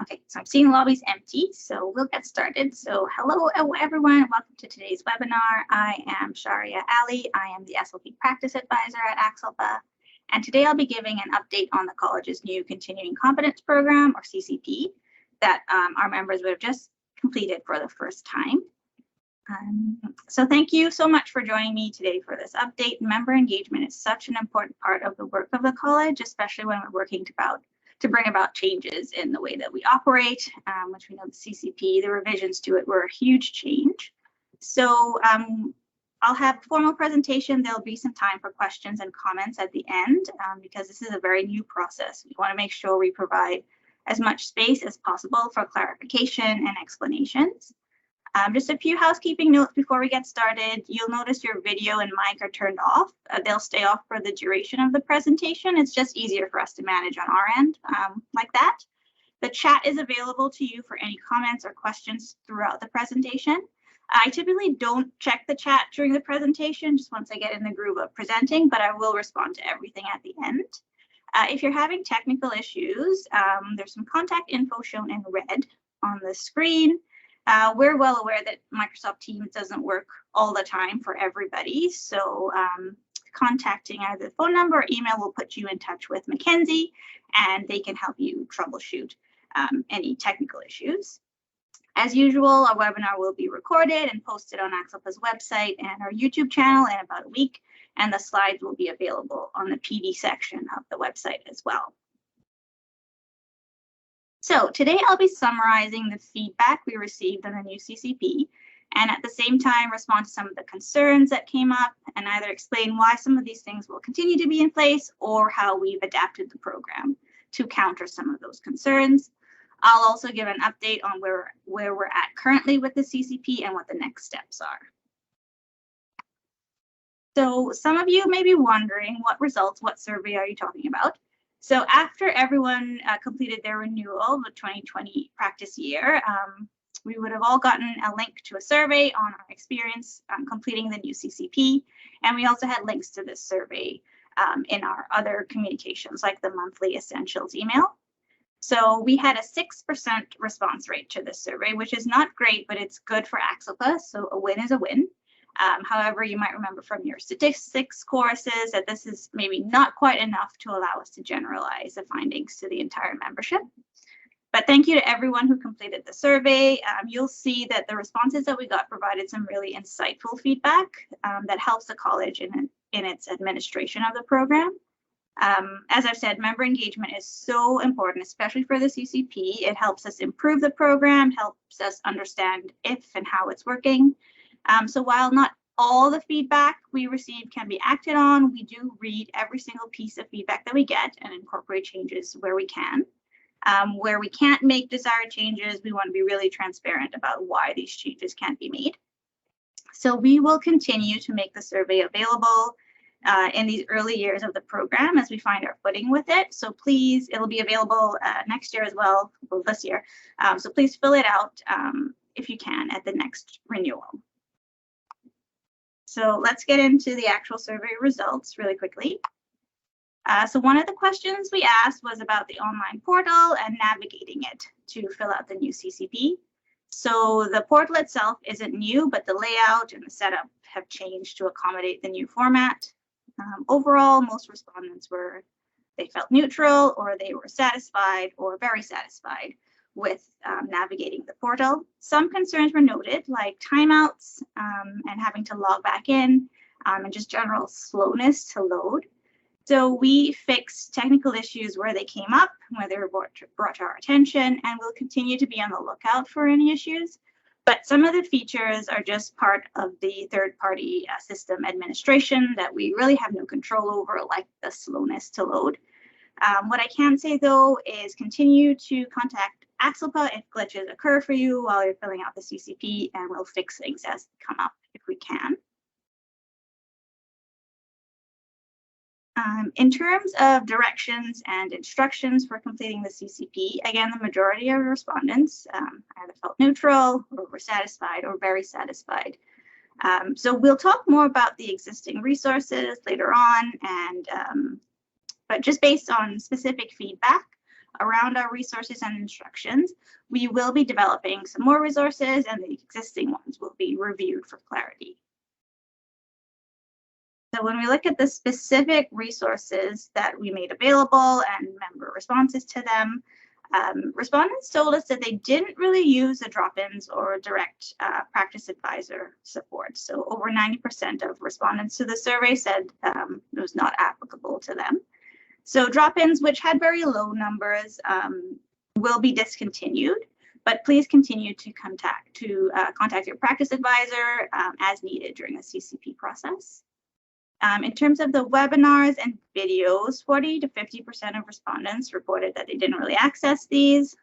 Okay, so I'm seeing the lobby's empty, so we'll get started. So hello everyone, welcome to today's webinar. I am Sharia Ali. I am the SLP Practice Advisor at ACSLPA, and today I'll be giving an update on the college's new Continuing Competence Program, or CCP, that our members would have just completed for the first time. So thank you so much for joining me today for this update. Member engagement is such an important part of the work of the college, especially when we're working to bring about changes in the way that we operate, which we know the CCP, the revisions to it were a huge change. So I'll have a formal presentation. There'll be some time for questions and comments at the end because this is a very new process. We want to make sure we provide as much space as possible for clarification and explanations. Just a few housekeeping notes before we get started. You'll notice your video and mic are turned off. They'll stay off for the duration of the presentation. It's just easier for us to manage on our end like that. The chat is available to you for any comments or questions throughout the presentation. I typically don't check the chat during the presentation, just once I get in the groove of presenting, but I will respond to everything at the end. If you're having technical issues, there's some contact info shown in red on the screen. We're well aware that Microsoft Teams doesn't work all the time for everybody, so contacting either the phone number or email will put you in touch with Mackenzie, and they can help you troubleshoot any technical issues. As usual, our webinar will be recorded and posted on ACSLPA's website and our YouTube channel in about a week, and the slides will be available on the PD section of the website as well. So today I'll be summarizing the feedback we received on the new CCP, and at the same time respond to some of the concerns that came up and either explain why some of these things will continue to be in place or how we've adapted the program to counter some of those concerns. I'll also give an update on where we're at currently with the CCP and what the next steps are. So some of you may be wondering what survey are you talking about? So after everyone completed their renewal, the 2020 practice year, we would have all gotten a link to a survey on our experience completing the new CCP. And we also had links to this survey in our other communications, like the monthly essentials email. So we had a 6% response rate to this survey, which is not great, but it's good for ACSLPA, so a win is a win. However, you might remember from your statistics courses that this is maybe not quite enough to allow us to generalize the findings to the entire membership. But thank you to everyone who completed the survey. You'll see that the responses that we got provided some really insightful feedback that helps the college in its administration of the program. As I've said, member engagement is so important, especially for the CCP. It helps us improve the program, helps us understand if and how it's working. So while not all the feedback we receive can be acted on, we do read every single piece of feedback that we get and incorporate changes where we can. Where we can't make desired changes, we want to be really transparent about why these changes can't be made. So we will continue to make the survey available in these early years of the program as we find our footing with it. So please, it'll be available next year as well, this year. So please fill it out if you can at the next renewal. So let's get into the actual survey results really quickly. So one of the questions we asked was about the online portal and navigating it to fill out the new CCP. So the portal itself isn't new, but the layout and the setup have changed to accommodate the new format. Overall, most respondents they felt neutral, or they were satisfied or very satisfied with navigating the portal. Some concerns were noted, like timeouts and having to log back in and just general slowness to load. So we fixed technical issues where they came up, where they were brought to our attention, and we'll continue to be on the lookout for any issues. But some of the features are just part of the third-party system administration that we really have no control over, like the slowness to load. What I can say, though, is continue to contact ACSLPA if glitches occur for you while you're filling out the CCP, and we'll fix things as they come up if we can. In terms of directions and instructions for completing the CCP, again, the majority of respondents either felt neutral or were satisfied or very satisfied. So we'll talk more about the existing resources later on, and but just based on specific feedback, around our resources and instructions. We will be developing some more resources, and the existing ones will be reviewed for clarity. So when we look at the specific resources that we made available and member responses to them, respondents told us that they didn't really use the drop-ins or direct practice advisor support. So over 90% of respondents to the survey said it was not applicable to them. So drop-ins, which had very low numbers, will be discontinued, but please continue to contact your practice advisor as needed during the CCP process. In terms of the webinars and videos, 40 to 50% of respondents reported that they didn't really access these,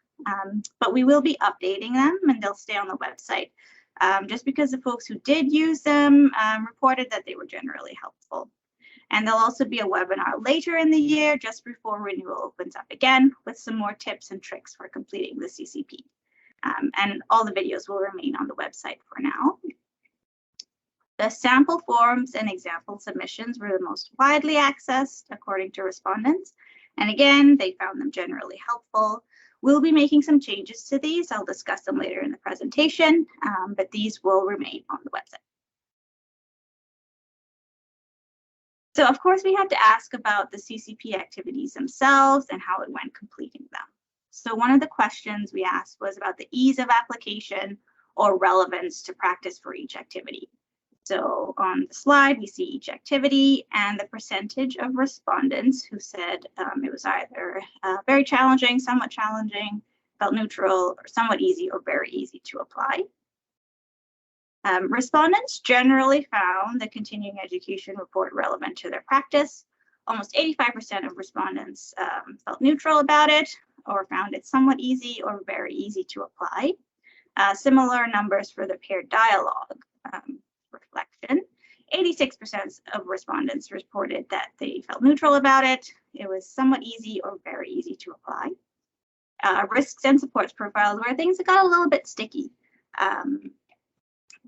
but we will be updating them and they'll stay on the website. Just because the folks who did use them reported that they were generally helpful. And there'll also be a webinar later in the year, just before renewal opens up again, with some more tips and tricks for completing the CCP. And all the videos will remain on the website for now. The sample forms and example submissions were the most widely accessed according to respondents. And again, they found them generally helpful. We'll be making some changes to these. I'll discuss them later in the presentation, but these will remain on the website. So of course, we had to ask about the CCP activities themselves and how it went completing them. So one of the questions we asked was about the ease of application or relevance to practice for each activity. So on the slide, we see each activity and the percentage of respondents who said it was either very challenging, somewhat challenging, felt neutral, or somewhat easy or very easy to apply. Respondents generally found the continuing education report relevant to their practice. Almost 85% of respondents felt neutral about it or found it somewhat easy or very easy to apply. Similar numbers for the paired dialogue reflection. 86% of respondents reported that they felt neutral about it. It was somewhat easy or very easy to apply. Risks and supports profiles where things got a little bit sticky.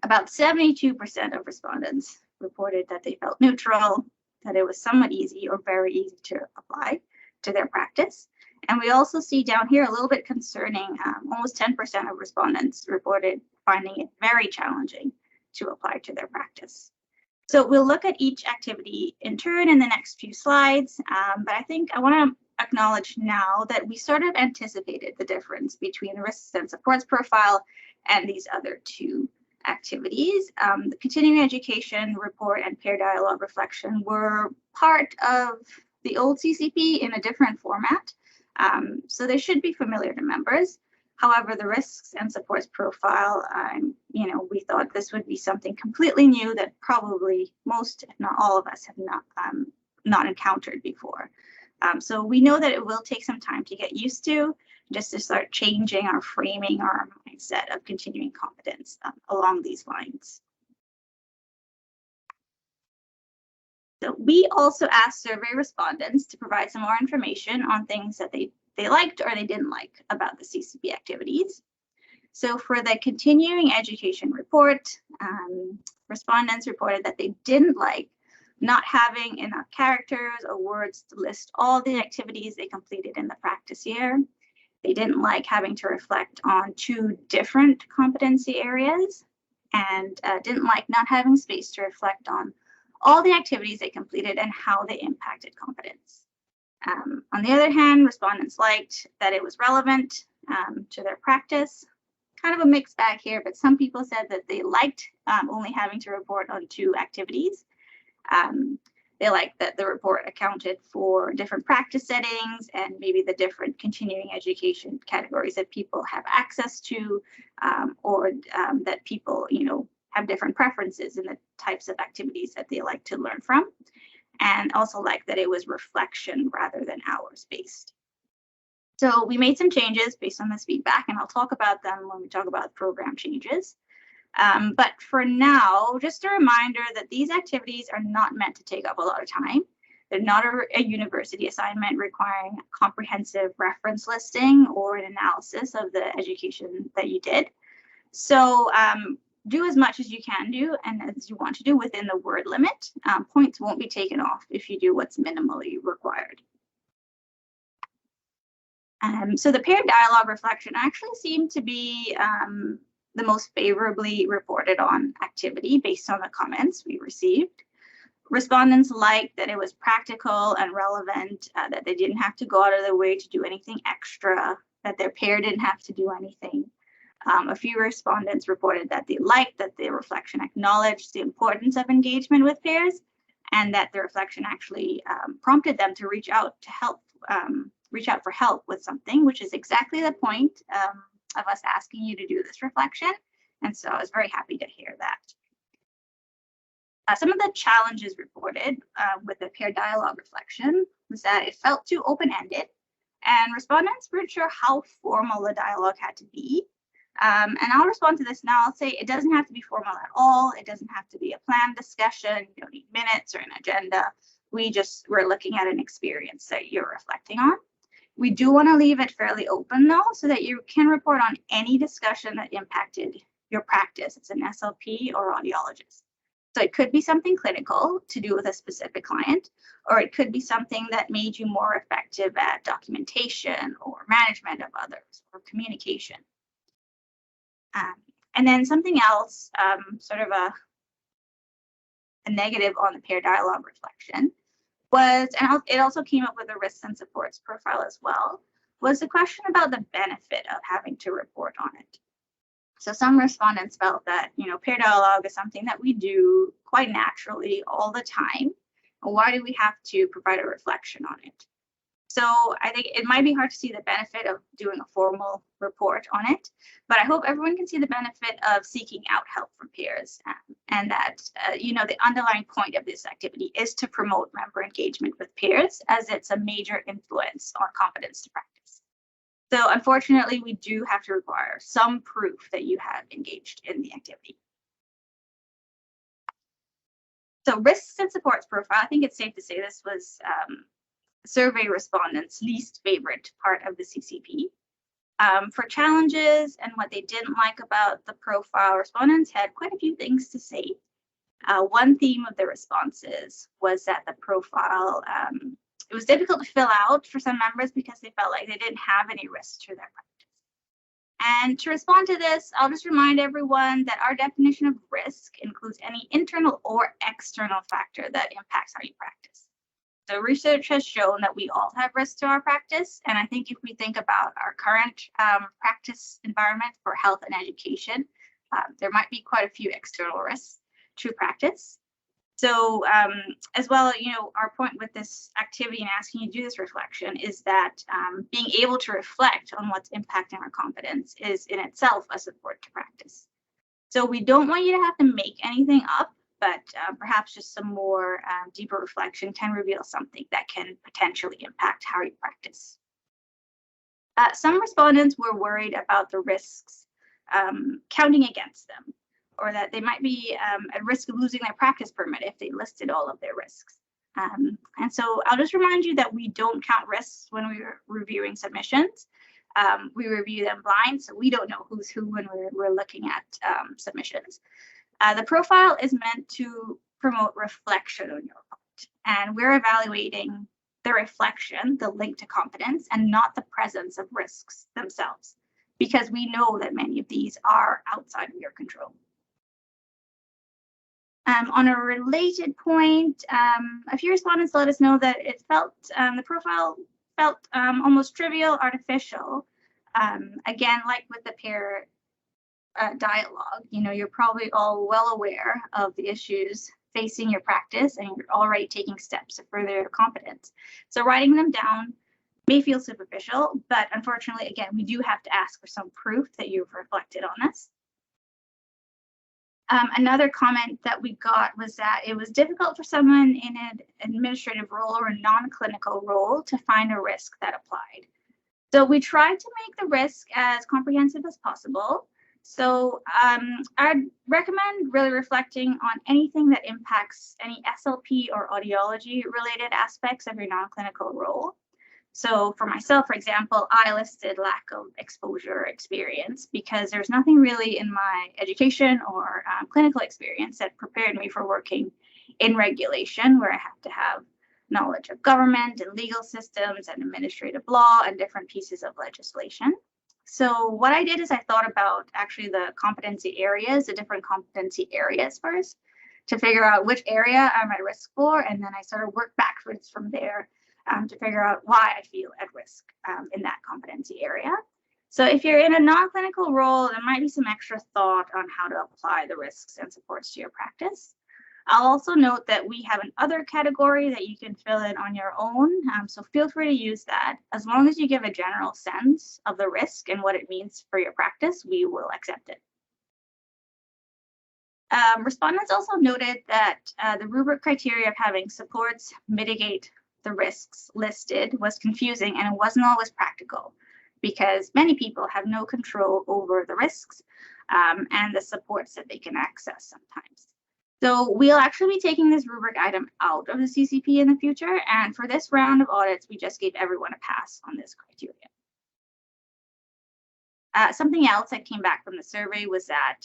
About 72% of respondents reported that they felt neutral, that it was somewhat easy or very easy to apply to their practice. And we also see down here a little bit concerning, almost 10% of respondents reported finding it very challenging to apply to their practice. So we'll look at each activity in turn in the next few slides, but I think I want to acknowledge now that we sort of anticipated the difference between the risks and supports profile and these other two activities. The continuing education report and peer dialogue reflection were part of the old CCP in a different format, so they should be familiar to members. However, the risks and supports profile, we thought this would be something completely new that probably most, if not all of us, have not encountered before. So we know that it will take some time to get used to, just to start changing our framing, our mindset of continuing competence along these lines. So we also asked survey respondents to provide some more information on things that they liked or they didn't like about the CCP activities. So for the continuing education report, respondents reported that they didn't like not having enough characters or words to list all the activities they completed in the practice year. They didn't like having to reflect on 2 different competency areas, and didn't like not having space to reflect on all the activities they completed and how they impacted competence. On the other hand, respondents liked that it was relevant to their practice. Kind of a mixed bag here, but some people said that they liked only having to report on 2 activities. They liked that the report accounted for different practice settings and maybe the different continuing education categories that people have access to, or that people, have different preferences in the types of activities that they like to learn from. And also liked that it was reflection rather than hours based. So we made some changes based on this feedback, and I'll talk about them when we talk about program changes. But for now, just a reminder that these activities are not meant to take up a lot of time. They're not a university assignment requiring comprehensive reference listing or an analysis of the education that you did. So do as much as you can do and as you want to do within the word limit. Points won't be taken off if you do what's minimally required. So the peer dialogue reflection actually seemed to be the most favorably reported on activity based on the comments we received. Respondents liked that it was practical and relevant, that they didn't have to go out of their way to do anything extra, that their peer didn't have to do anything. A few respondents reported that they liked that the reflection acknowledged the importance of engagement with peers, and that the reflection actually prompted them to reach out for help with something, which is exactly the point of us asking you to do this reflection. And so I was very happy to hear that. Some of the challenges reported with the peer dialogue reflection was that it felt too open-ended, and respondents weren't sure how formal the dialogue had to be. And I'll respond to this now. I'll say it doesn't have to be formal at all. It doesn't have to be a planned discussion. You don't need minutes or an agenda. We're looking at an experience that you're reflecting on. We do want to leave it fairly open though, so that you can report on any discussion that impacted your practice as an SLP or audiologist. So it could be something clinical to do with a specific client, or it could be something that made you more effective at documentation or management of others or communication. And then something else, sort of a negative on the peer dialogue reflection was, and it also came up with a risks and supports profile as well, was the question about the benefit of having to report on it. So some respondents felt that, peer dialogue is something that we do quite naturally all the time. Why do we have to provide a reflection on it? So I think it might be hard to see the benefit of doing a formal report on it, but I hope everyone can see the benefit of seeking out help from peers, and that, the underlying point of this activity is to promote member engagement with peers, as it's a major influence on competence to practice. So unfortunately, we do have to require some proof that you have engaged in the activity. So risks and supports profile, I think it's safe to say this was survey respondents' least favorite part of the CCP. For challenges and what they didn't like about the profile, respondents had quite a few things to say. One theme of the responses was that the profile, it was difficult to fill out for some members because they felt like they didn't have any risks to their practice. And to respond to this, I'll just remind everyone that our definition of risk includes any internal or external factor that impacts how you practice. So research has shown that we all have risks to our practice. And I think if we think about our current practice environment for health and education, there might be quite a few external risks to practice. So as well, our point with this activity and asking you to do this reflection is that being able to reflect on what's impacting our competence is in itself a support to practice. So we don't want you to have to make anything up, but perhaps just some more deeper reflection can reveal something that can potentially impact how you practice. Some respondents were worried about the risks counting against them, or that they might be at risk of losing their practice permit if they listed all of their risks. And so I'll just remind you that we don't count risks when we're reviewing submissions. We review them blind, so we don't know who's who when we're looking at submissions. The profile is meant to promote reflection on your part, and we're evaluating the reflection, the link to competence, and not the presence of risks themselves, because we know that many of these are outside of your control. On a related point, a few respondents let us know that it felt, the profile felt almost trivial, artificial. Again, like with the peer dialogue, you're probably all well aware of the issues facing your practice, and you're already taking steps to further your competence. So writing them down may feel superficial, but unfortunately, again, we do have to ask for some proof that you've reflected on this. Another comment that we got was that it was difficult for someone in an administrative role or a non-clinical role to find a risk that applied. So we tried to make the risk as comprehensive as possible. So I'd recommend really reflecting on anything that impacts any SLP or audiology related aspects of your non-clinical role. So for myself, for example, I listed lack of exposure experience because there's nothing really in my education or clinical experience that prepared me for working in regulation, where I have to have knowledge of government and legal systems and administrative law and different pieces of legislation. So what I did is I thought about actually the competency areas, the different competency areas first, to figure out which area I'm at risk for, and then I sort of work backwards from there to figure out why I feel at risk in that competency area. So if you're in a non-clinical role, there might be some extra thought on how to apply the risks and supports to your practice. I'll also note that we have an other category that you can fill in on your own, so feel free to use that. As long as you give a general sense of the risk and what it means for your practice, we will accept it. Respondents also noted that the rubric criteria of having supports mitigate the risks listed was confusing and it wasn't always practical because many people have no control over the risks and the supports that they can access sometimes. So we'll actually be taking this rubric item out of the CCP in the future, and for this round of audits, we just gave everyone a pass on this criteria. Something else that came back from the survey was that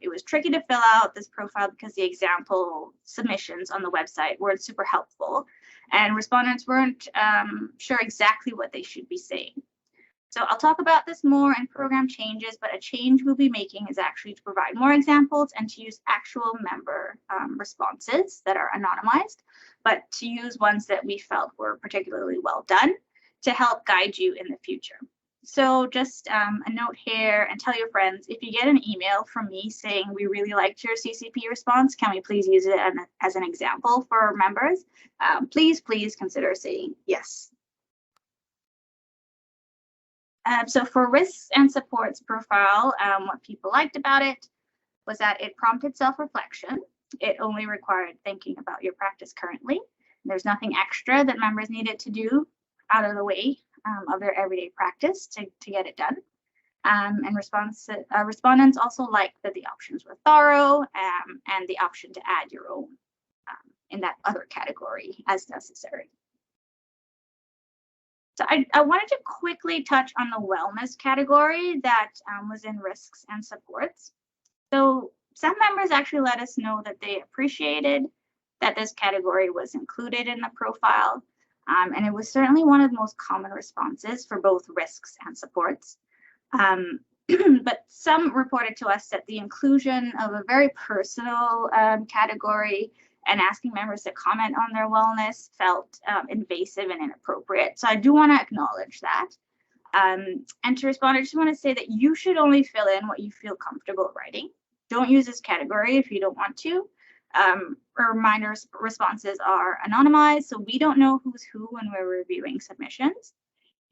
it was tricky to fill out this profile because the example submissions on the website weren't super helpful, and respondents weren't sure exactly what they should be saying. So I'll talk about this more in program changes, but a change we'll be making is actually to provide more examples and to use actual member responses that are anonymized, but to use ones that we felt were particularly well done to help guide you in the future. So just a note here, and tell your friends, if you get an email from me saying we really liked your CCP response, can we please use it as an example for our members? Please consider saying yes. So for risks and supports profile, what people liked about it was that it prompted self-reflection. It only required thinking about your practice currently. There's nothing extra that members needed to do out of the way of their everyday practice to get it done. And respondents also liked that the options were thorough and the option to add your own in that other category as necessary. So I wanted to quickly touch on the wellness category that was in risks and supports. So some members actually let us know that they appreciated that this category was included in the profile, and it was certainly one of the most common responses for both risks and supports. But some reported to us that the inclusion of a very personal category and asking members to comment on their wellness felt invasive and inappropriate. So I do want to acknowledge that. And to respond, I just want to say that you should only fill in what you feel comfortable writing. Don't use this category if you don't want to. Reminders responses are anonymized, so we don't know who's who when we're reviewing submissions.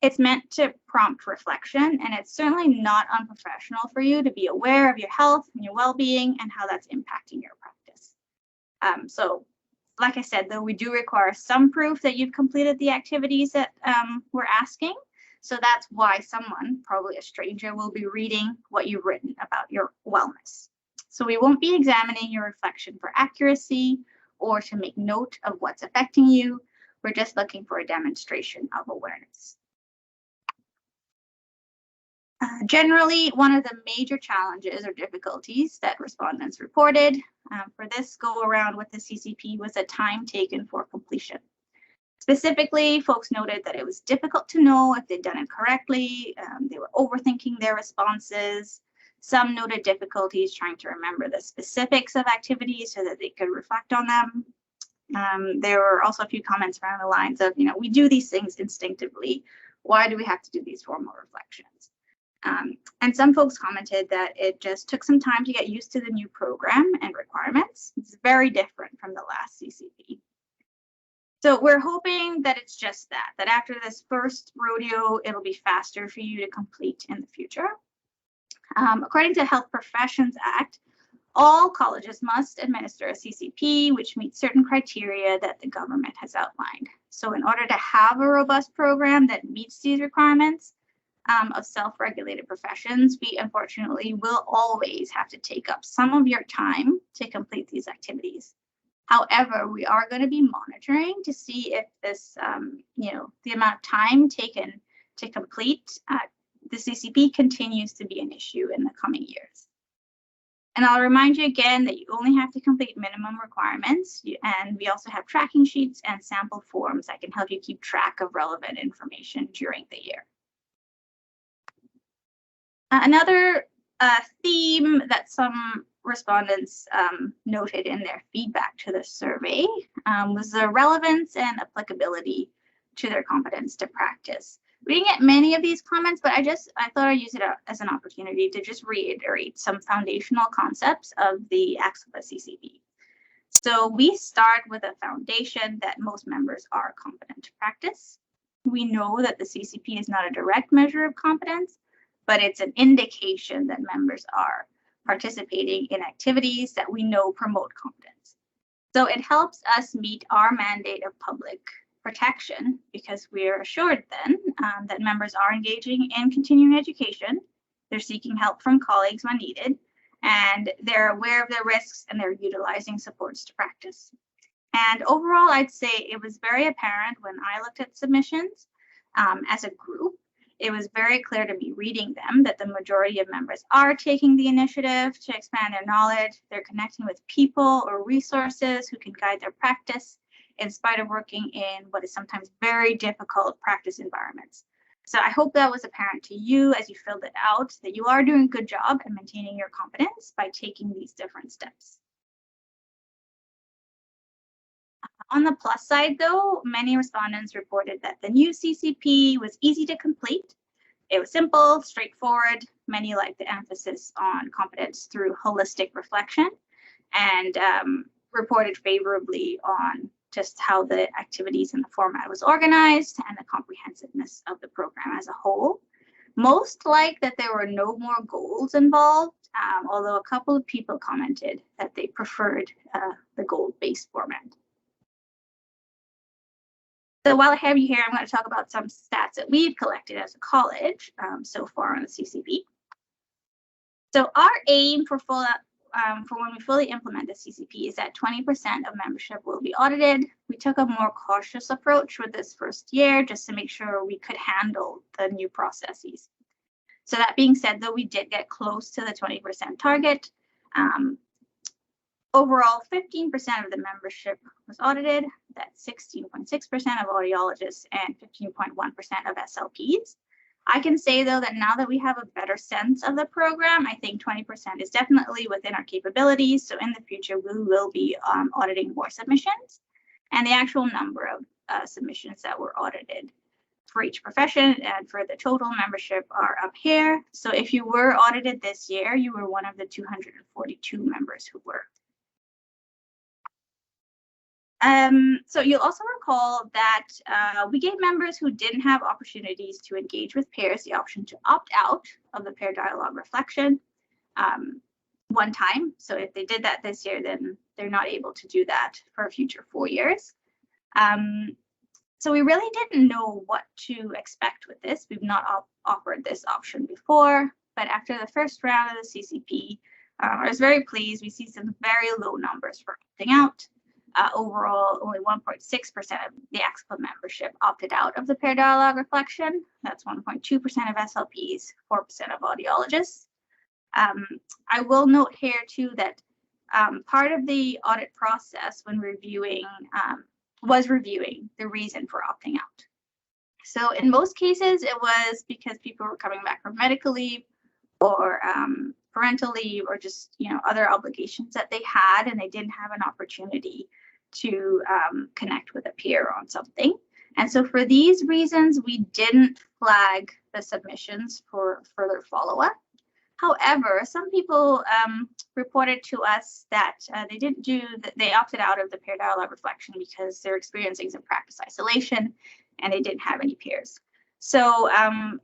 It's meant to prompt reflection, and it's certainly not unprofessional for you to be aware of your health and your well-being and how that's impacting your practice. So like I said, though, we do require some proof that you've completed the activities that we're asking. So that's why someone, probably a stranger, will be reading what you've written about your wellness. So we won't be examining your reflection for accuracy or to make note of what's affecting you. We're just looking for a demonstration of awareness. Generally, one of the major challenges or difficulties that respondents reported for this go around with the CCP was the time taken for completion. Specifically, folks noted that it was difficult to know if they'd done it correctly. They were overthinking their responses. Some noted difficulties trying to remember the specifics of activities so that they could reflect on them. There were also a few comments around the lines of, we do these things instinctively. Why do we have to do these formal reflections? And some folks commented that it just took some time to get used to the new program and requirements. It's very different from the last CCP. So we're hoping that it's just that after this first rodeo, it'll be faster for you to complete in the future. According to Health Professions Act, all colleges must administer a CCP, which meets certain criteria that the government has outlined. So in order to have a robust program that meets these requirements, of self-regulated professions, we unfortunately will always have to take up some of your time to complete these activities. However, we are going to be monitoring to see if this, the amount of time taken to complete the CCP continues to be an issue in the coming years. And I'll remind you again that you only have to complete minimum requirements, and we also have tracking sheets and sample forms that can help you keep track of relevant information during the year. Another theme that some respondents noted in their feedback to the survey was the relevance and applicability to their competence to practice. We didn't get many of these comments, but I thought I'd use it as an opportunity to just reiterate some foundational concepts of the ACSLPA CCP. So we start with a foundation that most members are competent to practice. We know that the CCP is not a direct measure of competence, but it's an indication that members are participating in activities that we know promote competence. So it helps us meet our mandate of public protection because we're assured then that members are engaging in continuing education, they're seeking help from colleagues when needed, and they're aware of their risks and they're utilizing supports to practice. And overall, I'd say it was very apparent when I looked at submissions as a group. It was very clear to me reading them that the majority of members are taking the initiative to expand their knowledge. They're connecting with people or resources who can guide their practice in spite of working in what is sometimes very difficult practice environments. So I hope that was apparent to you as you filled it out, that you are doing a good job at maintaining your competence by taking these different steps. On the plus side, though, many respondents reported that the new CCP was easy to complete. It was simple, straightforward. Many liked the emphasis on competence through holistic reflection and reported favorably on just how the activities and the format was organized and the comprehensiveness of the program as a whole. Most liked that there were no more goals involved, although a couple of people commented that they preferred the goal-based format. So while I have you here, I'm going to talk about some stats that we've collected as a college so far on the CCP. So our aim for when we fully implement the CCP is that 20% of membership will be audited. We took a more cautious approach with this first year just to make sure we could handle the new processes. So that being said, though, we did get close to the 20% target. Overall, 15% of the membership was audited. That's 16.6% of audiologists and 15.1% of SLPs. I can say, though, that now that we have a better sense of the program, I think 20% is definitely within our capabilities. So in the future, we will be auditing more submissions. And the actual number of submissions that were audited for each profession and for the total membership are up here. So if you were audited this year, you were one of the 242 members who were. So you'll also recall that we gave members who didn't have opportunities to engage with peers the option to opt out of the peer dialogue reflection one time. So if they did that this year, then they're not able to do that for future 4 years. So we really didn't know what to expect with this. We've not offered this option before, but after the first round of the CCP, I was very pleased. We see some very low numbers for opting out. Overall, only 1.6% of the ACSLPA membership opted out of the peer dialogue reflection. That's 1.2% of SLPs, 4% of audiologists. I will note here too that part of the audit process when reviewing was reviewing the reason for opting out. So in most cases, it was because people were coming back from medical leave or parental leave or just other obligations that they had and they didn't have an opportunity to connect with a peer on something. And so for these reasons, we didn't flag the submissions for further follow-up. However, some people reported to us that they opted out of the peer dialogue reflection because they're experiencing some practice isolation and they didn't have any peers. So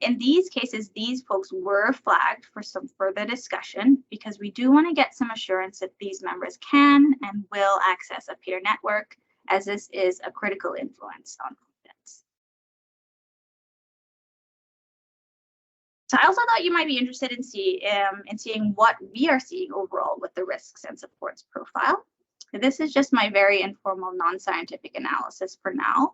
in these cases, these folks were flagged for some further discussion because we do want to get some assurance that these members can and will access a peer network, as this is a critical influence on competence. So I also thought you might be interested in seeing what we are seeing overall with the risks and supports profile. This is just my very informal non-scientific analysis for now.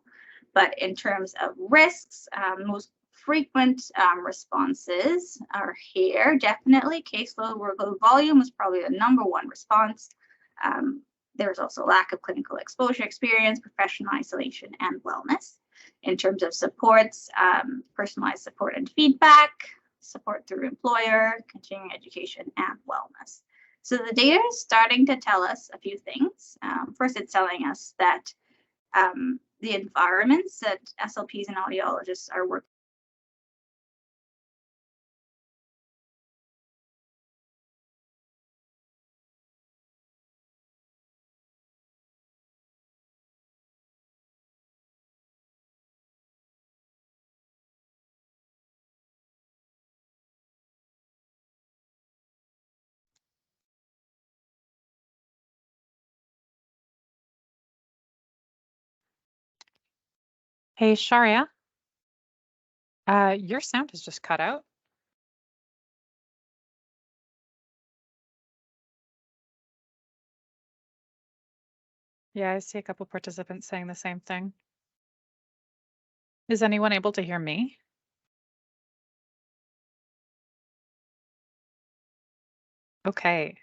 But in terms of risks, most frequent responses are here. Definitely caseload, workload, volume was probably the #1 response. There's also lack of clinical exposure experience, professional isolation, and wellness. In terms of supports, personalized support and feedback, support through employer, continuing education, and wellness. So the data is starting to tell us a few things. First, it's telling us that the environments that SLPs and audiologists are working Hey, Sharia. Your sound has just cut out. Yeah, I see a couple participants saying the same thing. Is anyone able to hear me? Okay.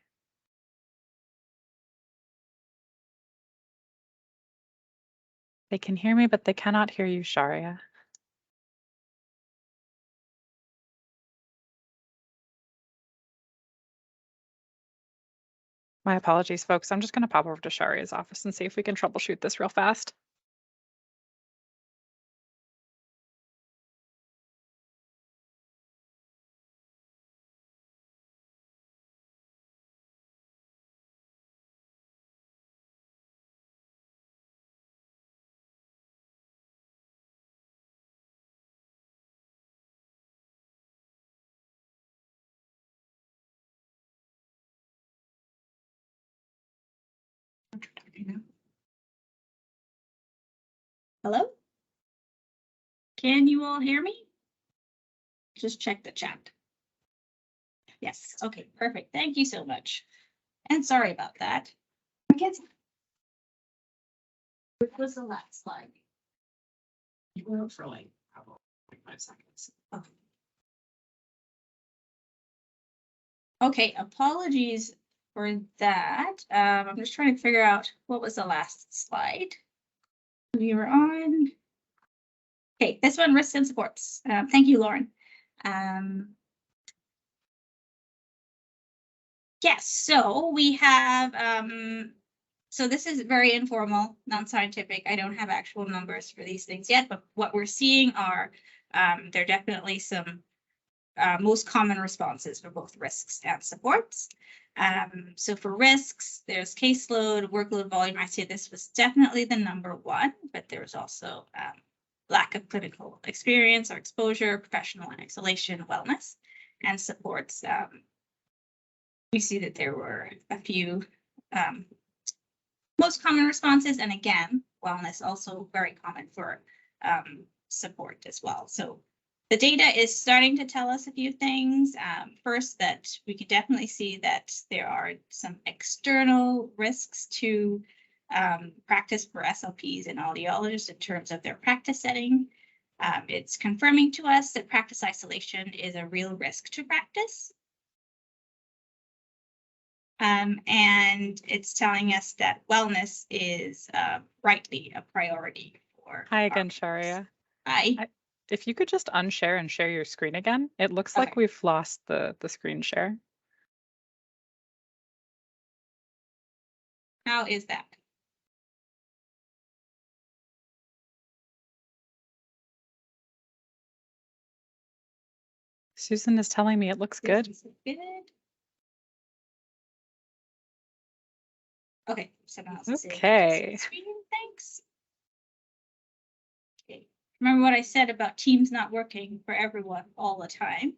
They can hear me, but they cannot hear you, Sharia. My apologies, folks. I'm just going to pop over to Sharia's office and see if we can troubleshoot this real fast. Hello? Can you all hear me? Just check the chat. Yes, okay, perfect. Thank you so much. And sorry about that. Which was the last slide? You were for like 5 seconds. Okay. Okay, apologies for that. I'm just trying to figure out what was the last slide we were on. Okay, this one, risks and supports. Thank you, Lauren. Yes, so we have, so this is very informal, non-scientific. I don't have actual numbers for these things yet, but what we're seeing are, there are definitely some most common responses for both risks and supports. So for risks, there's caseload, workload volume. I say this was definitely the #1, but there's also lack of clinical experience or exposure, professional and isolation, wellness, and supports. We see that there were a few most common responses, and again, wellness also very common for support as well. So the data is starting to tell us a few things. First, that we can definitely see that there are some external risks to practice for SLPs and audiologists in terms of their practice setting. It's confirming to us that practice isolation is a real risk to practice. And it's telling us that wellness is rightly a priority for. Hi again, Sharia. Hi. If you could just unshare and share your screen again, it looks like we've lost the screen share. How is that? Susan is telling me it looks good. Okay, someone else is Okay. screen. Thanks. Okay. Remember what I said about Teams not working for everyone all the time.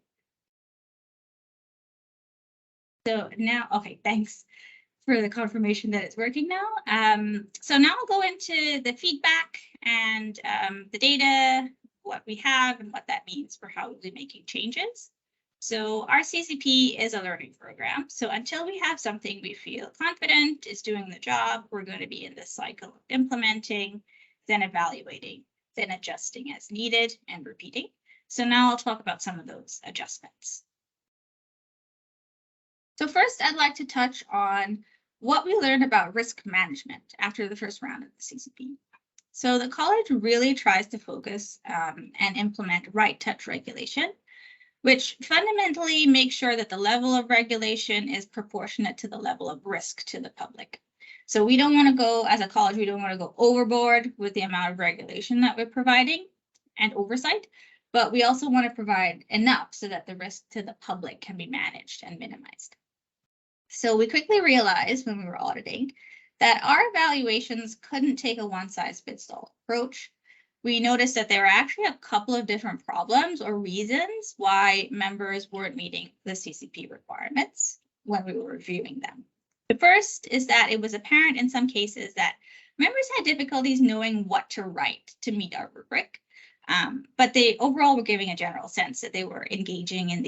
So now, okay, thanks for the confirmation that it's working now. So now I'll go into the feedback and the data, what we have and what that means for how we'll be making changes. So our CCP is a learning program. So until we have something we feel confident is doing the job, we're going to be in this cycle of implementing, then evaluating, then adjusting as needed and repeating. So now I'll talk about some of those adjustments. So first, I'd like to touch on what we learned about risk management after the first round of the CCP. So the college really tries to focus and implement right touch regulation, which fundamentally makes sure that the level of regulation is proportionate to the level of risk to the public. So we don't want to go, as a college, we don't want to go overboard with the amount of regulation that we're providing and oversight, but we also want to provide enough so that the risk to the public can be managed and minimized. So we quickly realized when we were auditing that our evaluations couldn't take a one-size-fits-all approach. We noticed that there were actually a couple of different problems or reasons why members weren't meeting the CCP requirements when we were reviewing them. The first is that it was apparent in some cases that members had difficulties knowing what to write to meet our rubric, but they overall were giving a general sense that they were engaging in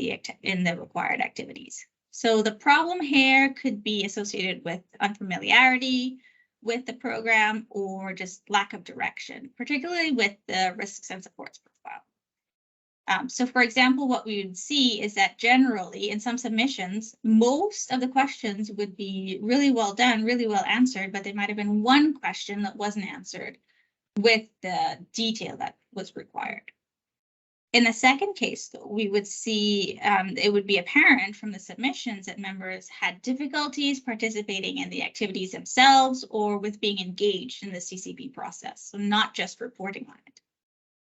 the required activities. So the problem here could be associated with unfamiliarity with the program or just lack of direction, particularly with the risks and supports profile. So for example, what we would see is that generally in some submissions, most of the questions would be really well done, really well answered, but there might have been one question that wasn't answered with the detail that was required. In the second case, though, we would see it would be apparent from the submissions that members had difficulties participating in the activities themselves or with being engaged in the CCP process, so not just reporting on it.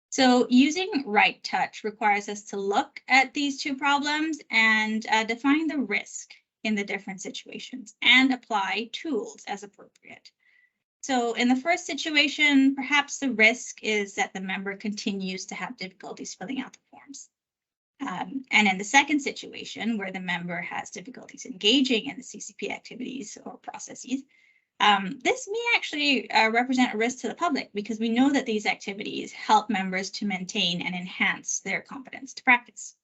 So using right touch requires us to look at these two problems and define the risk in the different situations and apply tools as appropriate. So in the first situation, perhaps the risk is that the member continues to have difficulties filling out the forms. And in the second situation, where the member has difficulties engaging in the CCP activities or processes, this may actually represent a risk to the public because we know that these activities help members to maintain and enhance their competence to practice.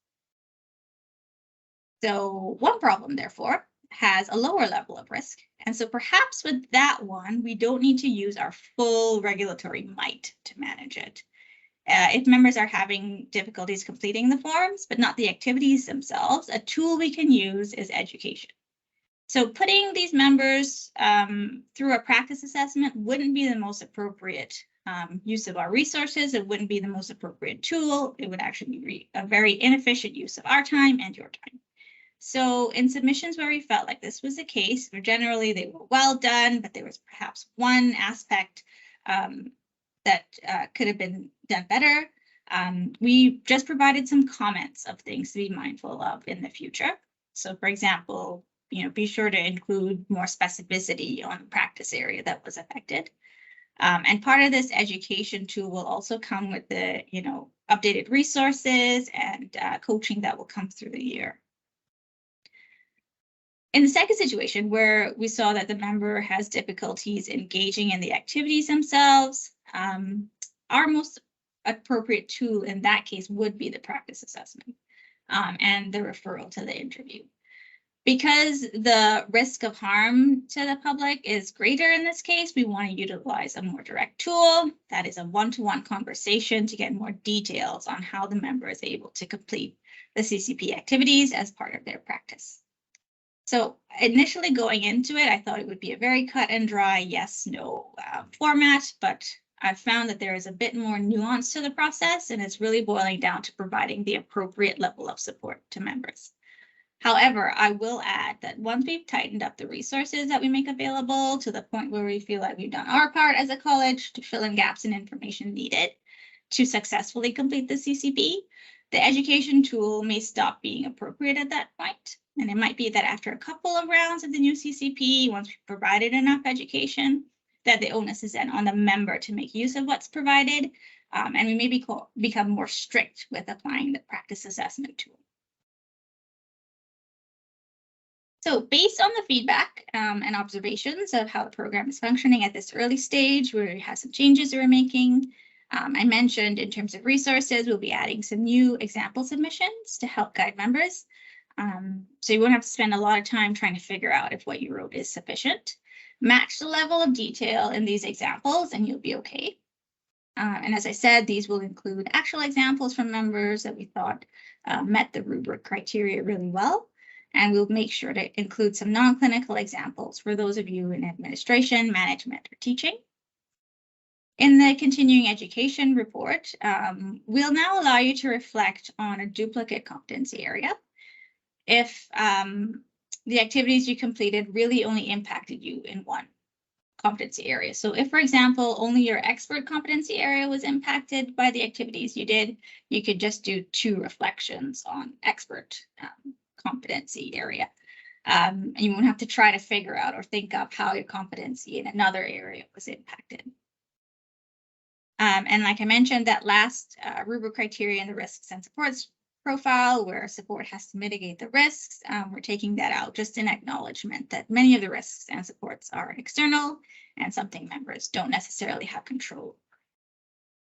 So one problem, therefore, has a lower level of risk. And so perhaps with that one, we don't need to use our full regulatory might to manage it. If members are having difficulties completing the forms, but not the activities themselves, a tool we can use is education. So putting these members through a practice assessment wouldn't be the most appropriate use of our resources. It wouldn't be the most appropriate tool. It would actually be a very inefficient use of our time and your time. So in submissions where we felt like this was the case, where generally they were well done, but there was perhaps one aspect that could have been done better, we just provided some comments of things to be mindful of in the future. So for example, be sure to include more specificity on the practice area that was affected. And part of this education tool will also come with the, updated resources and coaching that will come through the year. In the second situation, where we saw that the member has difficulties engaging in the activities themselves, our most appropriate tool in that case would be the practice assessment and the referral to the interview. Because the risk of harm to the public is greater in this case, we want to utilize a more direct tool that is a one-to-one conversation to get more details on how the member is able to complete the CCP activities as part of their practice. So initially going into it, I thought it would be a very cut and dry yes, no format, but I've found that there is a bit more nuance to the process, and it's really boiling down to providing the appropriate level of support to members. However, I will add that once we've tightened up the resources that we make available to the point where we feel like we've done our part as a college to fill in gaps in information needed to successfully complete the CCP, the education tool may stop being appropriate at that point. And it might be that after a couple of rounds of the new CCP, once we've provided enough education, that the onus is then on the member to make use of what's provided. And we may become more strict with applying the practice assessment tool. So based on the feedback and observations of how the program is functioning at this early stage, where we have some changes we're making, I mentioned in terms of resources, we'll be adding some new example submissions to help guide members. So you won't have to spend a lot of time trying to figure out if what you wrote is sufficient. Match the level of detail in these examples and you'll be okay. And as I said, these will include actual examples from members that we thought met the rubric criteria really well. And we'll make sure to include some non-clinical examples for those of you in administration, management, or teaching. In the continuing education report, we'll now allow you to reflect on a duplicate competency area. If the activities you completed really only impacted you in one competency area. So if, for example, only your expert competency area was impacted by the activities you did, you could just do 2 reflections on expert competency area. And you won't have to try to figure out or think up how your competency in another area was impacted. And like I mentioned, that last rubric criteria in the risks and supports profile where support has to mitigate the risks, we're taking that out just in acknowledgement that many of the risks and supports are external and something members don't necessarily have control.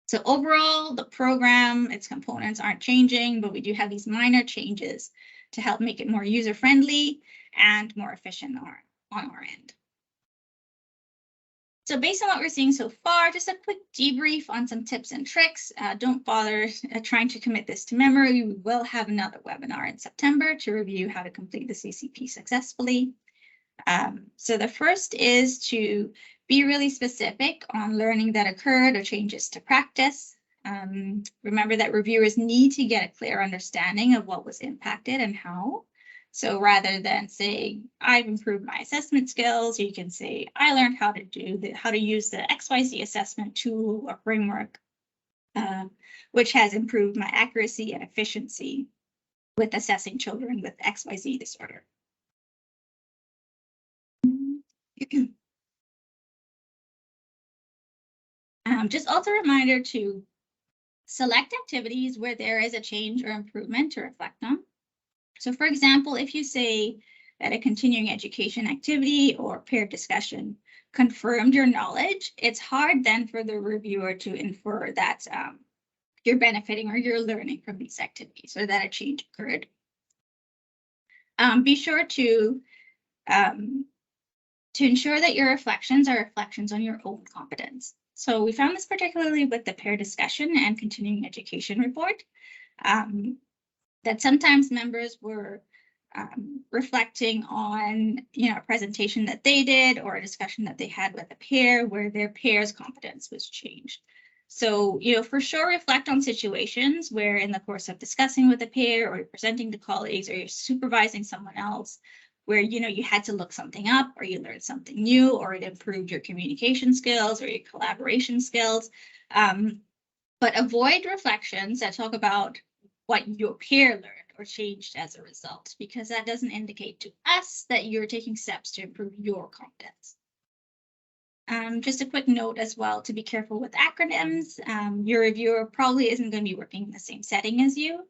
So overall, the program, its components aren't changing, but we do have these minor changes to help make it more user-friendly and more efficient on our end. So based on what we're seeing so far, just a quick debrief on some tips and tricks. Don't bother trying to commit this to memory. We will have another webinar in September to review how to complete the CCP successfully. So the first is to be really specific on learning that occurred or changes to practice. Remember that reviewers need to get a clear understanding of what was impacted and how. So rather than saying, I've improved my assessment skills, you can say, I learned how to use the XYZ assessment tool or framework, which has improved my accuracy and efficiency with assessing children with XYZ disorder. Just also a reminder to select activities where there is a change or improvement to reflect on. So for example, if you say that a continuing education activity or paired discussion confirmed your knowledge, it's hard then for the reviewer to infer that you're benefiting or you're learning from these activities or that a change occurred. Be sure to ensure that your reflections are reflections on your own competence. So we found this particularly with the paired discussion and continuing education report. That sometimes members were reflecting on, a presentation that they did or a discussion that they had with a peer where their peer's competence was changed. So, for sure, reflect on situations where in the course of discussing with a peer or you're presenting to colleagues or you're supervising someone else, where, you had to look something up or you learned something new or it improved your communication skills or your collaboration skills. But avoid reflections that talk about what your peer learned or changed as a result, because that doesn't indicate to us that you're taking steps to improve your competence. Just a quick note as well to be careful with acronyms. Your reviewer probably isn't going to be working in the same setting as you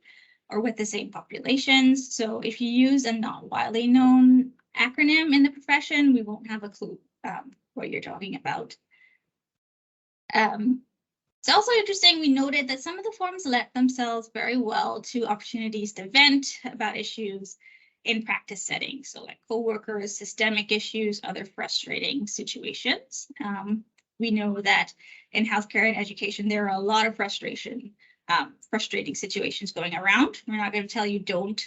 or with the same populations. So if you use a not widely known acronym in the profession, we won't have a clue what you're talking about. It's also interesting, we noted that some of the forums lent themselves very well to opportunities to vent about issues in practice settings. So like coworkers, systemic issues, other frustrating situations. We know that in healthcare and education, there are a lot of frustrating situations going around. We're not going to tell you don't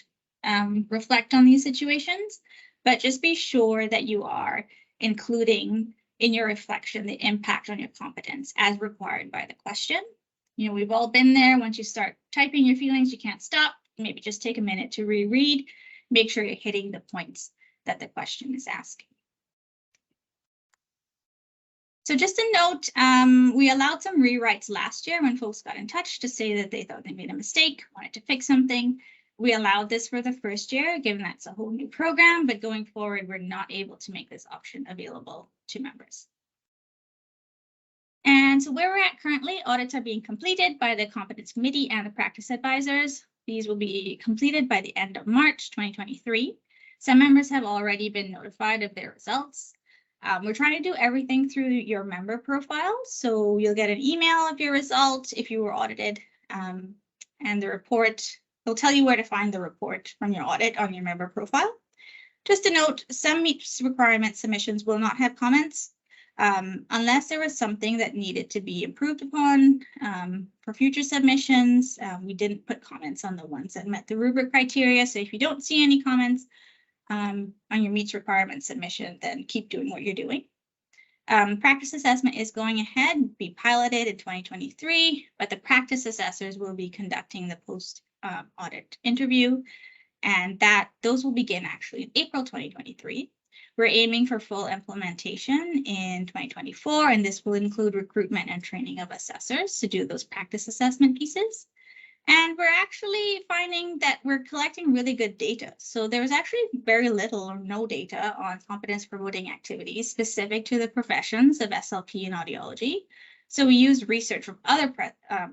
reflect on these situations, but just be sure that you are including in your reflection the impact on your competence as required by the question. We've all been there. Once you start typing your feelings, you can't stop. Maybe just take a minute to reread. Make sure you're hitting the points that the question is asking. So just a note, we allowed some rewrites last year when folks got in touch to say that they thought they made a mistake, wanted to fix something. We allowed this for the first year, given that's a whole new program, but going forward, we're not able to make this option available to members. And so where we're at currently, audits are being completed by the Competence Committee and the Practice Advisors. These will be completed by the end of March 2023. Some members have already been notified of their results. We're trying to do everything through your member profile. So you'll get an email of your result if you were audited, and the report will tell you where to find the report from your audit on your member profile. Just a note, some meets requirement submissions will not have comments. Unless there was something that needed to be improved upon for future submissions, we didn't put comments on the ones that met the rubric criteria. So if you don't see any comments on your meets requirement submission, then keep doing what you're doing. Practice assessment is going ahead, be piloted in 2023, but the practice assessors will be conducting the post-audit interview, and those will begin actually in April 2023. We're aiming for full implementation in 2024, and this will include recruitment and training of assessors to do those practice assessment pieces. And we're actually finding that we're collecting really good data. So there's actually very little or no data on competence promoting activities specific to the professions of SLP and audiology. So we used research from other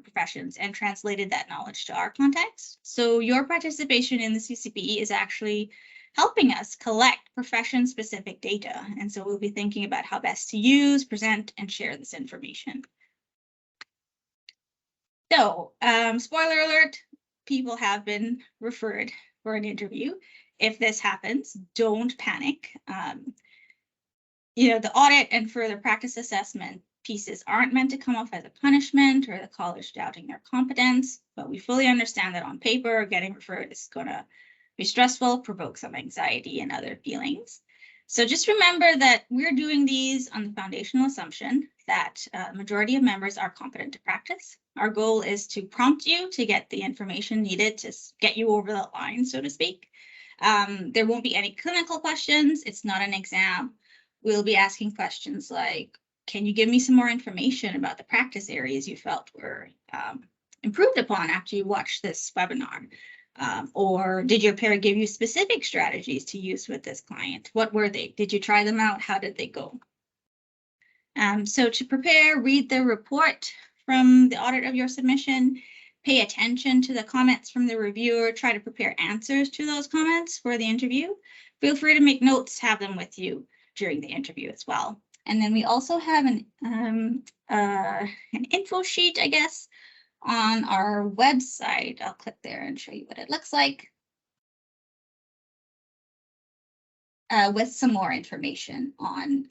professions and translated that knowledge to our context. So your participation in the CCP is actually helping us collect profession-specific data. And so we'll be thinking about how best to use, present, and share this information. So, spoiler alert, people have been referred for an interview. If this happens, don't panic. The audit and further practice assessment pieces aren't meant to come off as a punishment or the college doubting their competence, but we fully understand that on paper, getting referred is going to be stressful, provoke some anxiety and other feelings. So just remember that we're doing these on the foundational assumption that majority of members are competent to practice. Our goal is to prompt you to get the information needed to get you over the line, so to speak. There won't be any clinical questions. It's not an exam. We'll be asking questions like, can you give me some more information about the practice areas you felt were improved upon after you watched this webinar? Or did your pair give you specific strategies to use with this client? What were they? Did you try them out? How did they go? So to prepare, read the report from the audit of your submission, pay attention to the comments from the reviewer, try to prepare answers to those comments for the interview. Feel free to make notes, have them with you during the interview as well. And then we also have an info sheet, I guess, on our website. I'll click there and show you what it looks like. With some more information on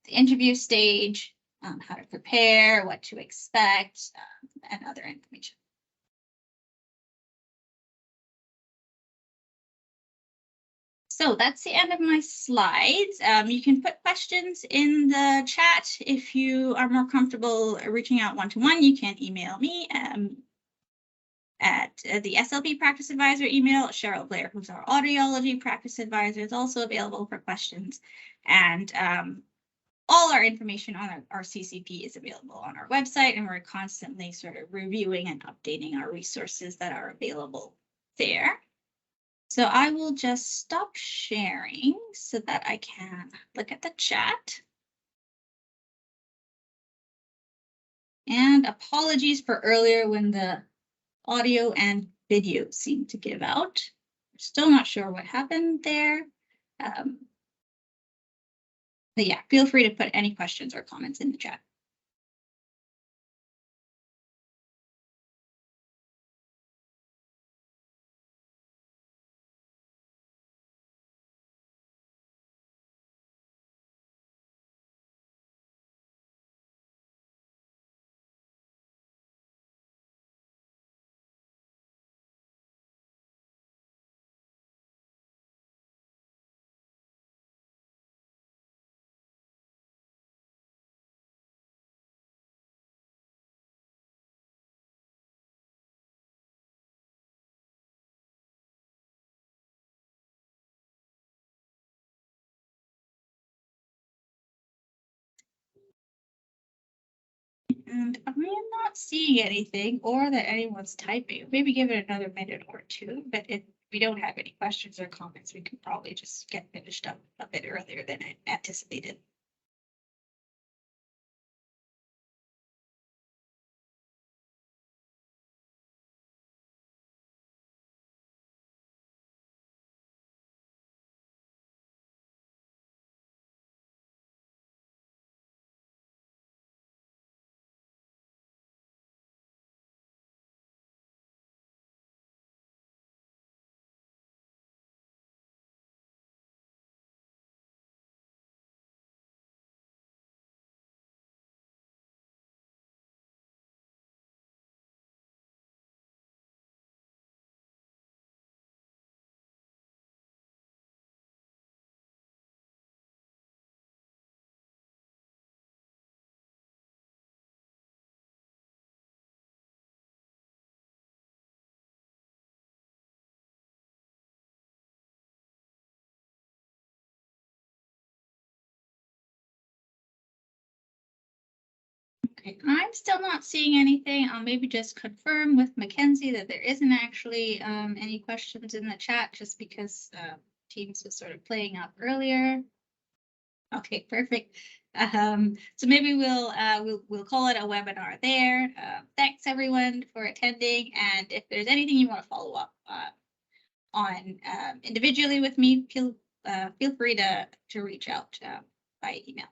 the interview stage, how to prepare, what to expect, and other information. So that's the end of my slides. You can put questions in the chat. If you are more comfortable reaching out one-to-one, you can email me at the SLP Practice Advisor email. Cheryl Blair, who's our audiology practice advisor, is also available for questions. And all our information on our CCP is available on our website, and we're constantly sort of reviewing and updating our resources that are available there. So I will just stop sharing so that I can look at the chat. And apologies for earlier when the audio and video seemed to give out. We're still not sure what happened there. But yeah, feel free to put any questions or comments in the chat. And I'm not seeing anything or that anyone's typing. Maybe give it another minute or two, but if we don't have any questions or comments, we can probably just get finished up a bit earlier than I anticipated. Okay, I'm still not seeing anything. I'll maybe just confirm with Mackenzie that there isn't actually any questions in the chat, just because Teams was sort of playing up earlier. Okay, perfect. So maybe we'll call it a webinar there. Thanks everyone for attending, and if there's anything you want to follow up on individually with me, feel free to reach out by email.